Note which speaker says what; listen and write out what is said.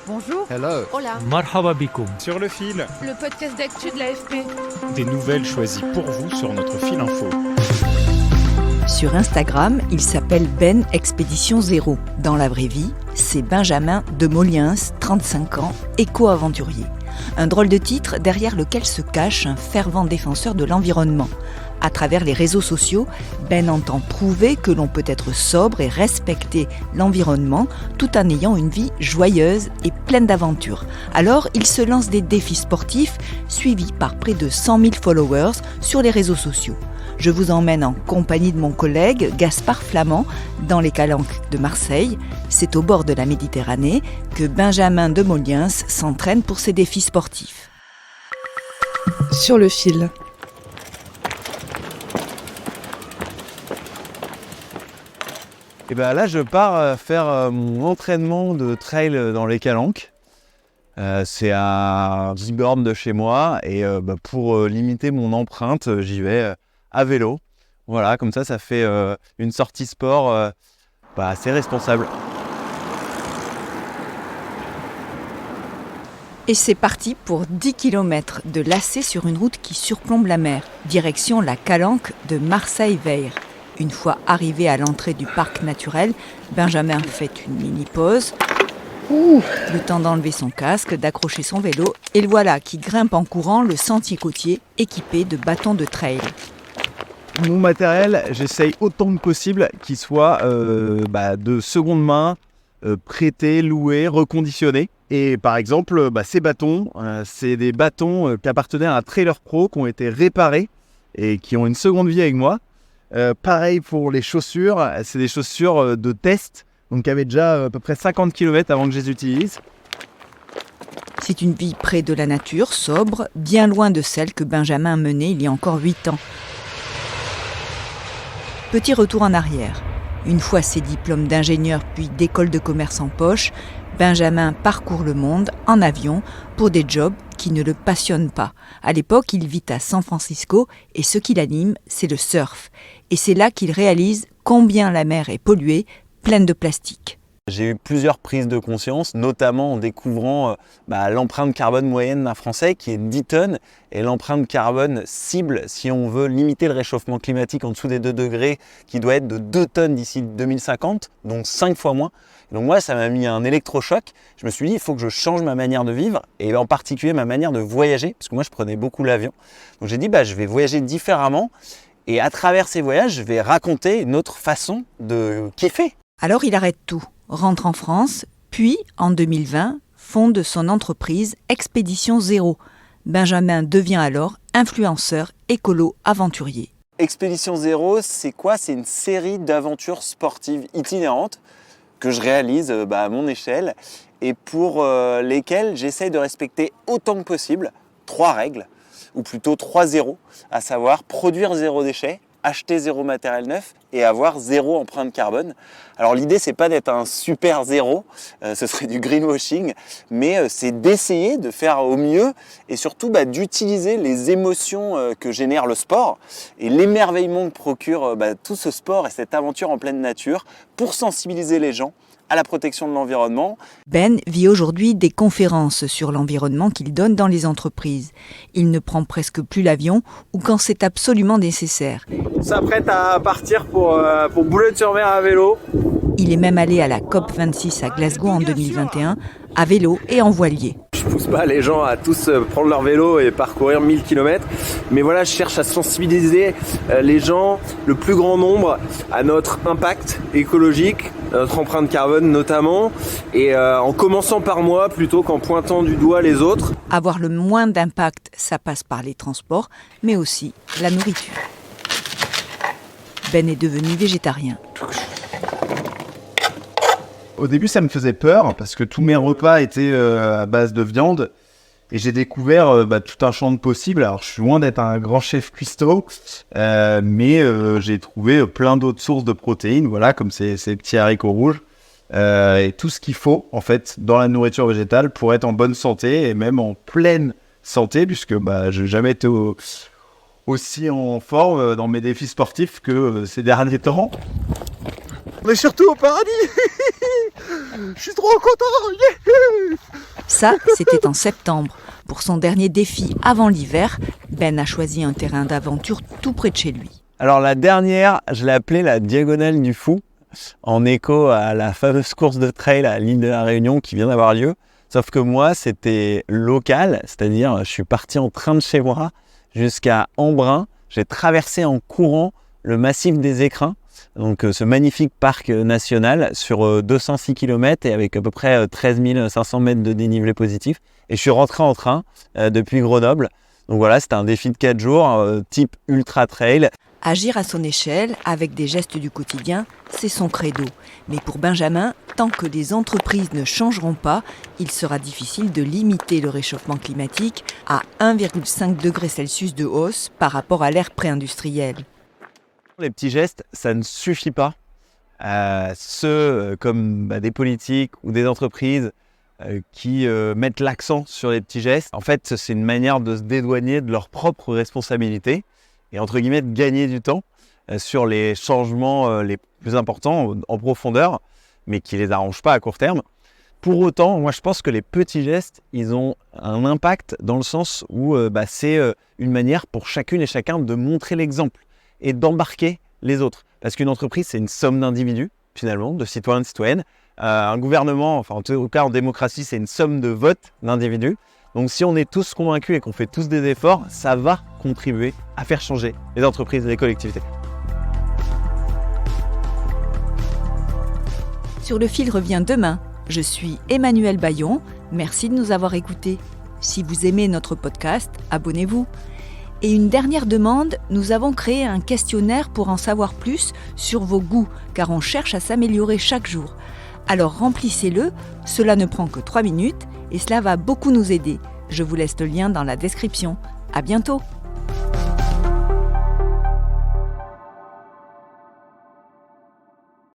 Speaker 1: Bonjour.
Speaker 2: Hello.
Speaker 1: Hola.
Speaker 3: Marhaba bikoum.
Speaker 4: Sur le fil,
Speaker 1: Le podcast d'actu de l'AFP.
Speaker 4: des nouvelles choisies pour vous sur notre fil info.
Speaker 5: Sur Instagram, il s'appelle Ben Expédition Zéro. Dans la vraie vie, c'est Benjamin de Moliens, 35 ans, éco-aventurier. Un drôle de titre derrière lequel se cache un fervent défenseur de l'environnement. À travers les réseaux sociaux, Ben entend prouver que l'on peut être sobre et respecter l'environnement tout en ayant une vie joyeuse et pleine d'aventures. Alors, il se lance des défis sportifs suivis par près de 100 000 followers sur les réseaux sociaux. Je vous emmène en compagnie de mon collègue Gaspard Flamand dans les Calanques de Marseille. C'est au bord de la Méditerranée que Benjamin de Moliens s'entraîne pour ses défis sportifs.
Speaker 6: Sur le fil.
Speaker 2: Et ben là, je pars faire mon entraînement de trail dans les Calanques. C'est à 10 bornes de chez moi et pour limiter mon empreinte, j'y vais à vélo. Voilà, comme ça fait une sortie sport assez responsable.
Speaker 5: Et c'est parti pour 10 km de lacets sur une route qui surplombe la mer, direction la Calanque de Marseille-Veyre. Une fois arrivé à l'entrée du parc naturel, Benjamin fait une mini-pause. Le temps d'enlever son casque, d'accrocher son vélo, et le voilà qui grimpe en courant le sentier côtier équipé de bâtons de trail.
Speaker 2: Mon matériel, j'essaye autant que possible qu'il soit de seconde main, prêté, loué, reconditionné. Et par exemple, ces bâtons, c'est des bâtons qui appartenaient à un trailer pro qui ont été réparés et qui ont une seconde vie avec moi. Pareil pour les chaussures, c'est des chaussures de test, donc qui avaient déjà à peu près 50 km avant que je les utilise.
Speaker 5: C'est une vie près de la nature, sobre, bien loin de celle que Benjamin menait il y a encore 8 ans. Petit retour en arrière. Une fois ses diplômes d'ingénieur puis d'école de commerce en poche, Benjamin parcourt le monde en avion pour des jobs qui ne le passionnent pas. À l'époque, il vit à San Francisco et ce qui l'anime, c'est le surf. Et c'est là qu'il réalise combien la mer est polluée, pleine de plastique.
Speaker 2: J'ai eu plusieurs prises de conscience, notamment en découvrant l'empreinte carbone moyenne d'un Français qui est 10 tonnes et l'empreinte carbone cible, si on veut limiter le réchauffement climatique en dessous des 2 degrés, qui doit être de 2 tonnes d'ici 2050, donc 5 fois moins. Donc moi, ça m'a mis un électrochoc. Je me suis dit, il faut que je change ma manière de vivre et en particulier ma manière de voyager, parce que moi, je prenais beaucoup l'avion. Donc j'ai dit, je vais voyager différemment et à travers ces voyages, je vais raconter une autre façon de kiffer.
Speaker 5: Alors il arrête tout, rentre en France, puis en 2020, fonde son entreprise Expédition Zéro. Benjamin devient alors influenceur écolo-aventurier.
Speaker 2: Expédition Zéro, c'est quoi? C'est une série d'aventures sportives itinérantes que je réalise à mon échelle et pour lesquelles j'essaye de respecter autant que possible 3 règles, ou plutôt 3 zéros, à savoir produire 0 déchet, acheter 0 matériel neuf et avoir 0 empreinte carbone. Alors l'idée, c'est pas d'être un super zéro, ce serait du greenwashing, mais c'est d'essayer de faire au mieux et surtout d'utiliser les émotions que génère le sport et l'émerveillement que procure tout ce sport et cette aventure en pleine nature pour sensibiliser les gens à la protection de l'environnement.
Speaker 5: Ben vit aujourd'hui des conférences sur l'environnement qu'il donne dans les entreprises. Il ne prend presque plus l'avion ou quand c'est absolument nécessaire.
Speaker 7: On s'apprête à partir pour Boulogne-sur-Mer à vélo.
Speaker 5: Il est même allé à la COP26 à Glasgow en 2021, à vélo et en voilier.
Speaker 7: Je pousse pas les gens à tous prendre leur vélo et parcourir 1000 km, mais voilà, je cherche à sensibiliser les gens, le plus grand nombre, à notre impact écologique, notre empreinte carbone notamment, et en commençant par moi plutôt qu'en pointant du doigt les autres.
Speaker 5: Avoir le moins d'impact, ça passe par les transports, mais aussi la nourriture. Ben est devenu végétarien.
Speaker 2: Au début, ça me faisait peur parce que tous mes repas étaient à base de viande et j'ai découvert tout un champ de possibles. Alors, je suis loin d'être un grand chef cuistot, mais j'ai trouvé plein d'autres sources de protéines, voilà, comme ces petits haricots rouges et tout ce qu'il faut en fait dans la nourriture végétale pour être en bonne santé et même en pleine santé, puisque je n'ai jamais été aussi en forme dans mes défis sportifs que ces derniers temps.
Speaker 4: On est surtout au paradis. Je suis trop content. Yeah.
Speaker 5: Ça, c'était en septembre. Pour son dernier défi avant l'hiver, Ben a choisi un terrain d'aventure tout près de chez lui.
Speaker 2: Alors la dernière, je l'ai appelée la Diagonale du Fou, en écho à la fameuse course de trail à l'île de la Réunion qui vient d'avoir lieu. Sauf que moi, c'était local, c'est-à-dire je suis parti en train de chez moi jusqu'à Embrun. J'ai traversé en courant le massif des Écrins, donc ce magnifique parc national sur 206 km et avec à peu près 13 500 mètres de dénivelé positif. Et je suis rentré en train depuis Grenoble. Donc voilà, c'était un défi de 4 jours, type ultra trail.
Speaker 5: Agir à son échelle, avec des gestes du quotidien, c'est son credo. Mais pour Benjamin, tant que les entreprises ne changeront pas, il sera difficile de limiter le réchauffement climatique à 1,5 degré Celsius de hausse par rapport à l'ère pré-industrielle.
Speaker 2: Les petits gestes, ça ne suffit pas. Ceux comme des politiques ou des entreprises qui mettent l'accent sur les petits gestes, en fait, c'est une manière de se dédouaner de leurs propres responsabilités et entre guillemets de gagner du temps sur les changements les plus importants en profondeur, mais qui ne les arrangent pas à court terme. Pour autant, moi je pense que les petits gestes, ils ont un impact dans le sens où c'est une manière pour chacune et chacun de montrer l'exemple et d'embarquer les autres. Parce qu'une entreprise, c'est une somme d'individus, finalement, de citoyens et de citoyennes. Un gouvernement, enfin en tout cas en démocratie, c'est une somme de votes d'individus. Donc si on est tous convaincus et qu'on fait tous des efforts, ça va contribuer à faire changer les entreprises et les collectivités.
Speaker 5: Sur le fil revient demain. Je suis Emmanuelle Bayon. Merci de nous avoir écoutés. Si vous aimez notre podcast, abonnez-vous. Et une dernière demande, nous avons créé un questionnaire pour en savoir plus sur vos goûts, car on cherche à s'améliorer chaque jour. Alors remplissez-le, cela ne prend que 3 minutes et cela va beaucoup nous aider. Je vous laisse le lien dans la description. À bientôt!